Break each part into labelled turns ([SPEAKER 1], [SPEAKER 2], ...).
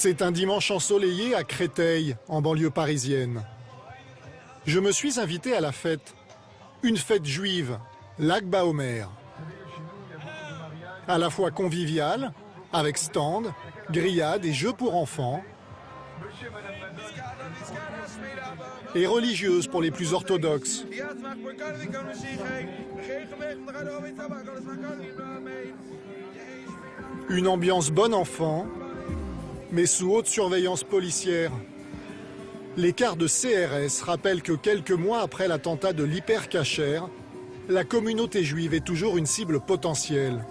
[SPEAKER 1] C'est un dimanche ensoleillé à Créteil, en banlieue parisienne. Je me suis invité à la fête. Une fête juive, Lag Baomer. À la fois conviviale, avec stand, grillades et jeux pour enfants, et religieuse pour les plus orthodoxes. Une ambiance bon enfant, mais sous haute surveillance policière. Les quarts de CRS rappellent que quelques mois après l'attentat de l'Hyper Cacher, la communauté juive est toujours une cible potentielle.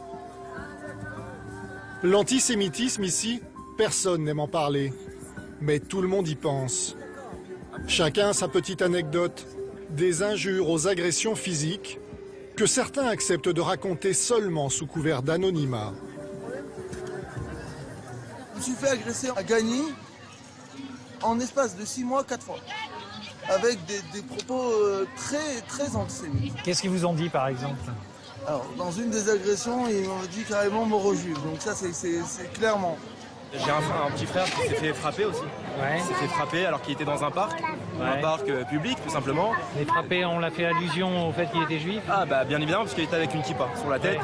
[SPEAKER 1] L'antisémitisme ici, personne n'aime en parler, mais tout le monde y pense. Chacun a sa petite anecdote, des injures aux agressions physiques que certains acceptent de raconter seulement sous couvert d'anonymat.
[SPEAKER 2] Je me suis fait agresser à Gagny en espace de 6 mois, 4 fois, avec des propos très antisémites.
[SPEAKER 3] Qu'est-ce qu'ils vous ont dit par exemple?
[SPEAKER 2] Alors, dans une des agressions, ils m'ont dit carrément mort aux juifs, donc ça c'est clairement.
[SPEAKER 4] J'ai un petit frère qui s'est fait frapper aussi.
[SPEAKER 3] Ouais.
[SPEAKER 4] Il s'est fait frapper alors qu'il était dans un parc public tout simplement.
[SPEAKER 3] Les frappés, on l'a fait allusion au fait qu'il était juif?
[SPEAKER 4] Ah bah bien évidemment parce qu'il était avec une kippa sur la tête.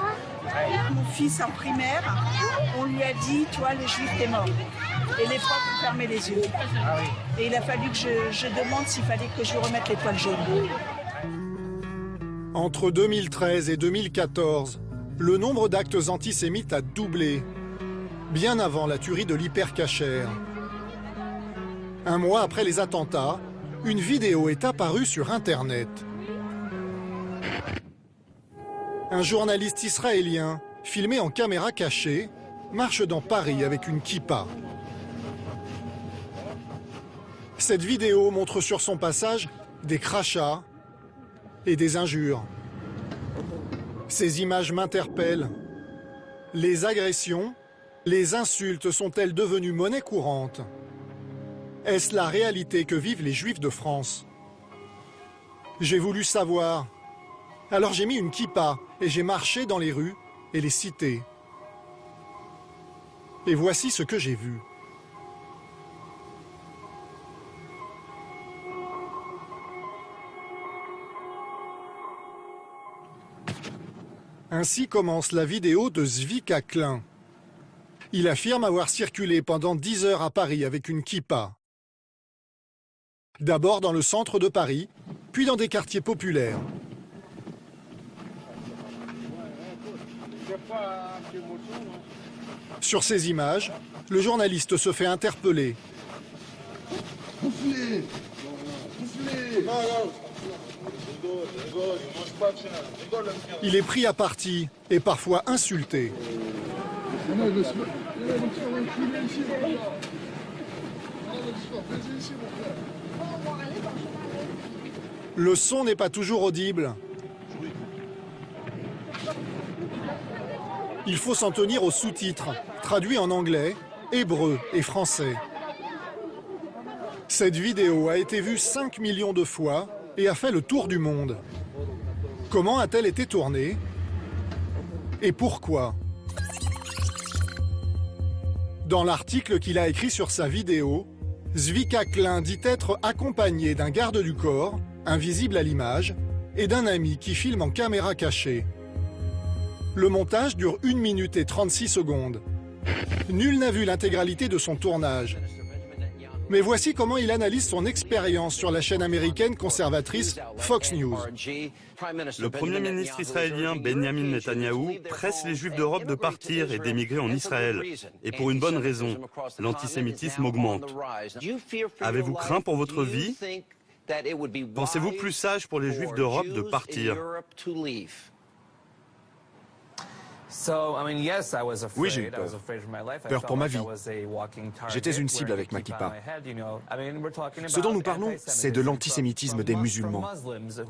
[SPEAKER 5] Mon fils en primaire, on lui a dit, toi les juifs t'es mort. Et les profs ont fermé les yeux.
[SPEAKER 3] Ah oui.
[SPEAKER 5] Et il a fallu que je demande s'il fallait que je lui remette l'étoile jaune.
[SPEAKER 1] Entre 2013 et 2014, le nombre d'actes antisémites a doublé, bien avant la tuerie de l'Hyper Cacher. Un mois après les attentats, une vidéo est apparue sur Internet. Un journaliste israélien, filmé en caméra cachée, marche dans Paris avec une kippa. Cette vidéo montre sur son passage des crachats et des injures. Ces images m'interpellent. Les agressions, les insultes sont-elles devenues monnaie courante? Est-ce la réalité que vivent les Juifs de France? J'ai voulu savoir. Alors j'ai mis une kippa et j'ai marché dans les rues et les cités. Et voici ce que j'ai vu. Ainsi commence la vidéo de Zvika Klein. Il affirme avoir circulé pendant 10 heures à Paris avec une kippa. D'abord dans le centre de Paris, puis dans des quartiers populaires. Sur ces images, le journaliste se fait interpeller. Il est pris à partie et parfois insulté. Le son n'est pas toujours audible. Il faut s'en tenir aux sous-titres, traduits en anglais, hébreu et français. Cette vidéo a été vue 5 millions de fois et a fait le tour du monde. Comment a-t-elle été tournée? Et pourquoi? Dans l'article qu'il a écrit sur sa vidéo, Zvika Klein dit être accompagné d'un garde du corps, invisible à l'image, et d'un ami qui filme en caméra cachée. Le montage dure 1 minute et 36 secondes. Nul n'a vu l'intégralité de son tournage. Mais voici comment il analyse son expérience sur la chaîne américaine conservatrice Fox News.
[SPEAKER 6] Le Premier ministre israélien Benjamin Netanyahou presse les Juifs d'Europe de partir et d'émigrer en Israël. Et pour une bonne raison, l'antisémitisme augmente. Avez-vous craint pour votre vie? Pensez-vous plus sage pour les Juifs d'Europe de partir?
[SPEAKER 7] Oui, j'ai eu peur. Peur pour ma vie. J'étais une cible avec ma kippa. Ce dont nous parlons, c'est de l'antisémitisme des musulmans,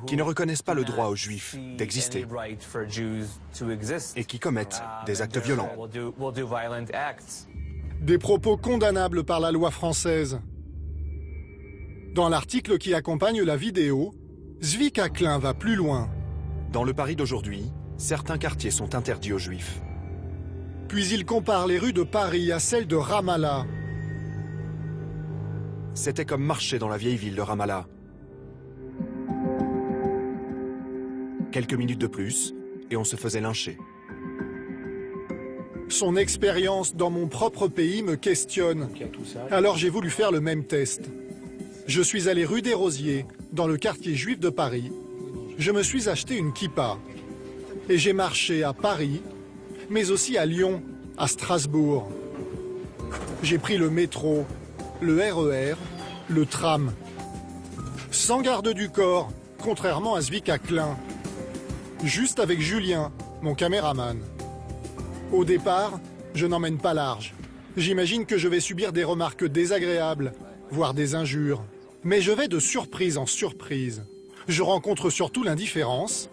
[SPEAKER 7] qui ne reconnaissent pas le droit aux juifs d'exister et qui commettent des actes violents.
[SPEAKER 1] Des propos condamnables par la loi française. Dans l'article qui accompagne la vidéo, Zvika Klein va plus loin.
[SPEAKER 7] Dans le Paris d'aujourd'hui, certains quartiers sont interdits aux juifs.
[SPEAKER 1] Puis il compare les rues de Paris à celles de Ramallah.
[SPEAKER 7] C'était comme marcher dans la vieille ville de Ramallah. Quelques minutes de plus, et on se faisait lyncher.
[SPEAKER 1] Son expérience dans mon propre pays me questionne. Alors j'ai voulu faire le même test. Je suis allé rue des Rosiers, dans le quartier juif de Paris. Je me suis acheté une kippa. Et j'ai marché à Paris, mais aussi à Lyon, à Strasbourg. J'ai pris le métro, le RER, le tram. Sans garde du corps, contrairement à Zvika Klein. Juste avec Julien, mon caméraman. Au départ, je n'emmène pas large. J'imagine que je vais subir des remarques désagréables, voire des injures. Mais je vais de surprise en surprise. Je rencontre surtout l'indifférence,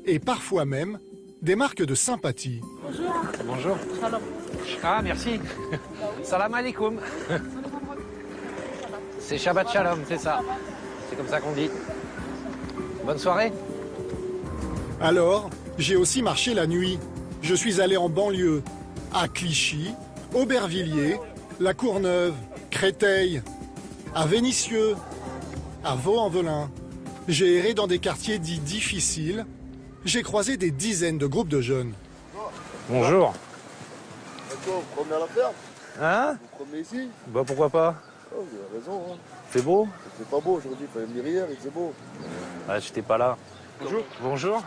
[SPEAKER 1] et parfois même des marques de sympathie.
[SPEAKER 3] Bonjour. Bonjour. Salam. Ah, merci. Salam alaikum. C'est Shabbat Shalom, c'est ça. C'est comme ça qu'on dit. Bonne soirée.
[SPEAKER 1] Alors, j'ai aussi marché la nuit. Je suis allé en banlieue, à Clichy, Aubervilliers, La Courneuve, Créteil, à Vénissieux, à Vaux-en-Velin. J'ai erré dans des quartiers dits difficiles. J'ai croisé des dizaines de groupes de jeunes.
[SPEAKER 3] Bonjour.
[SPEAKER 2] D'accord, vous promenez à la ferme?
[SPEAKER 3] Hein?
[SPEAKER 2] Vous promenez ici?
[SPEAKER 3] Bah pourquoi pas?
[SPEAKER 2] Oh, vous avez raison. Hein.
[SPEAKER 3] C'est beau?
[SPEAKER 2] C'est pas beau aujourd'hui, il fallait venir hier, il faisait beau.
[SPEAKER 3] Ah, j'étais pas là.
[SPEAKER 8] Bonjour.
[SPEAKER 3] Bonjour.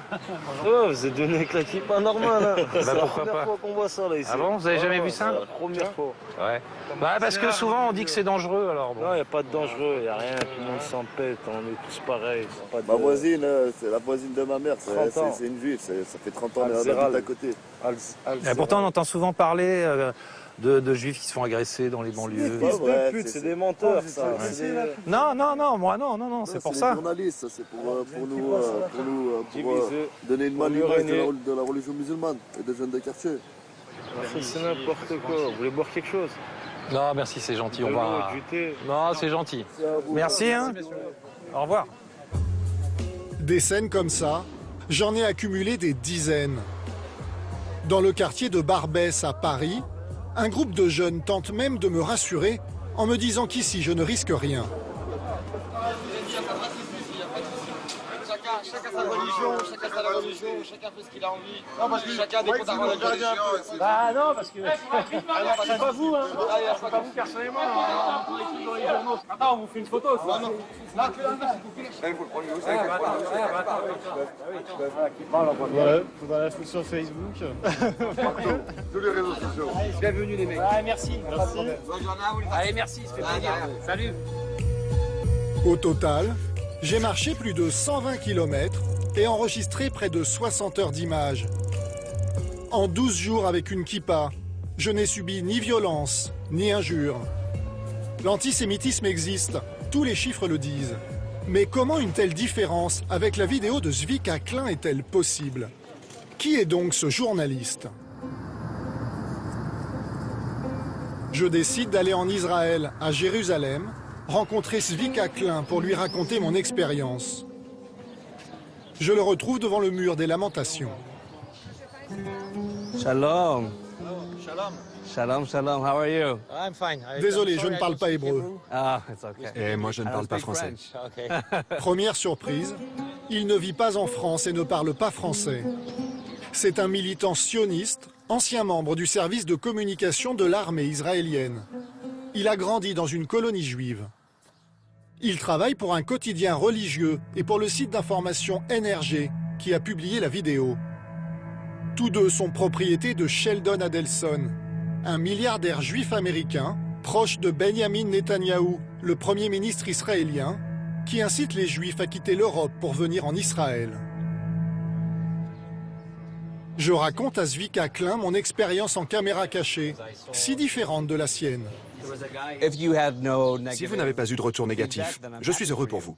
[SPEAKER 8] Oh, vous êtes donné avec la kippa normale. Hein.
[SPEAKER 3] Bah,
[SPEAKER 8] c'est la
[SPEAKER 3] pourquoi
[SPEAKER 8] première
[SPEAKER 3] pas.
[SPEAKER 8] fois qu'on voit ça là ici.
[SPEAKER 3] Ah bon, vous avez jamais vu ça?
[SPEAKER 8] C'est la première fois.
[SPEAKER 3] Ouais. Bah parce que souvent on dit que c'est dangereux alors. Bon.
[SPEAKER 8] Non, il n'y a pas de dangereux, il n'y a rien, tout le monde s'en pète, on est tous pareils. Pas de...
[SPEAKER 2] Ma voisine, c'est la voisine de ma mère, c'est une juive, ça fait 30 ans qu'elle habite à côté.
[SPEAKER 3] Et pourtant on entend souvent parler de juifs qui se font agresser dans les banlieues.
[SPEAKER 8] C'est des putes, c'est des menteurs ça.
[SPEAKER 3] Non, moi non, c'est pour ça.
[SPEAKER 2] Les journalistes, c'est pour donner une mauvaise image de la religion musulmane et des jeunes de quartier.
[SPEAKER 8] C'est n'importe quoi, vous voulez boire quelque chose?
[SPEAKER 3] Non, merci, c'est gentil, on va...
[SPEAKER 8] Du thé.
[SPEAKER 3] Non, c'est gentil. Merci, hein. Au revoir.
[SPEAKER 1] Des scènes comme ça, j'en ai accumulé des dizaines. Dans le quartier de Barbès à Paris, un groupe de jeunes tente même de me rassurer en me disant qu'ici je ne risque rien.
[SPEAKER 9] Chacun sa religion, chacun fait ce qu'il a envie. Non, parce que chacun dépend de la religion.
[SPEAKER 3] Bah non, parce que c'est pas vous, hein. C'est pas vous personnellement. Attends, on vous fait une photo.
[SPEAKER 9] Là, que là, il faut le prendre aussi.
[SPEAKER 10] Ouais, faudra la foutre sur Facebook.
[SPEAKER 9] Tous les réseaux sociaux.
[SPEAKER 3] Bienvenue les mecs.
[SPEAKER 10] Ouais, merci.
[SPEAKER 3] Allez, merci, ça fait plaisir. Salut.
[SPEAKER 1] Au total, j'ai marché plus de 120 km et enregistré près de 60 heures d'images. En 12 jours avec une kippa, je n'ai subi ni violence, ni injures. L'antisémitisme existe, tous les chiffres le disent. Mais comment une telle différence avec la vidéo de Zvika Klein est-elle possible? Qui est donc ce journaliste? Je décide d'aller en Israël, à Jérusalem, rencontrer Zvika Klein pour lui raconter mon expérience. Je le retrouve devant le mur des lamentations.
[SPEAKER 8] Shalom. Shalom, shalom, how are you?
[SPEAKER 10] I'm fine.
[SPEAKER 1] Désolé, je ne parle pas hébreu.
[SPEAKER 8] Ah, it's okay.
[SPEAKER 7] Et moi, je ne parle pas français.
[SPEAKER 1] Première surprise, il ne vit pas en France et ne parle pas français. C'est un militant sioniste, ancien membre du service de communication de l'armée israélienne. Il a grandi dans une colonie juive. Il travaille pour un quotidien religieux et pour le site d'information NRG qui a publié la vidéo. Tous deux sont propriétés de Sheldon Adelson, un milliardaire juif américain proche de Benjamin Netanyahou, le premier ministre israélien, qui incite les juifs à quitter l'Europe pour venir en Israël. Je raconte à Zvika Klein mon expérience en caméra cachée, si différente de la sienne.
[SPEAKER 7] Si vous n'avez pas eu de retour négatif, je suis heureux pour vous.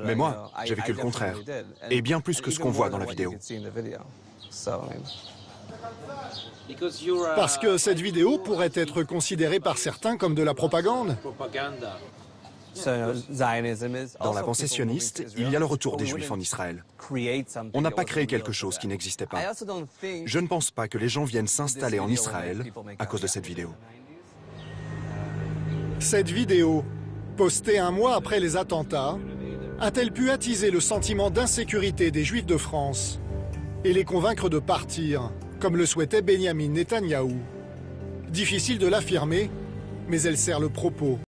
[SPEAKER 7] Mais moi, j'ai vécu le contraire, et bien plus que ce qu'on voit dans la vidéo.
[SPEAKER 1] Parce que cette vidéo pourrait être considérée par certains comme de la propagande.
[SPEAKER 7] Dans la pensée sioniste, il y a le retour des Juifs en Israël. On n'a pas créé quelque chose qui n'existait pas. Je ne pense pas que les gens viennent s'installer en Israël à cause de cette vidéo.
[SPEAKER 1] Cette vidéo, postée un mois après les attentats, a-t-elle pu attiser le sentiment d'insécurité des Juifs de France et les convaincre de partir, comme le souhaitait Benyamin Netanyahou? Difficile de l'affirmer, mais elle sert le propos.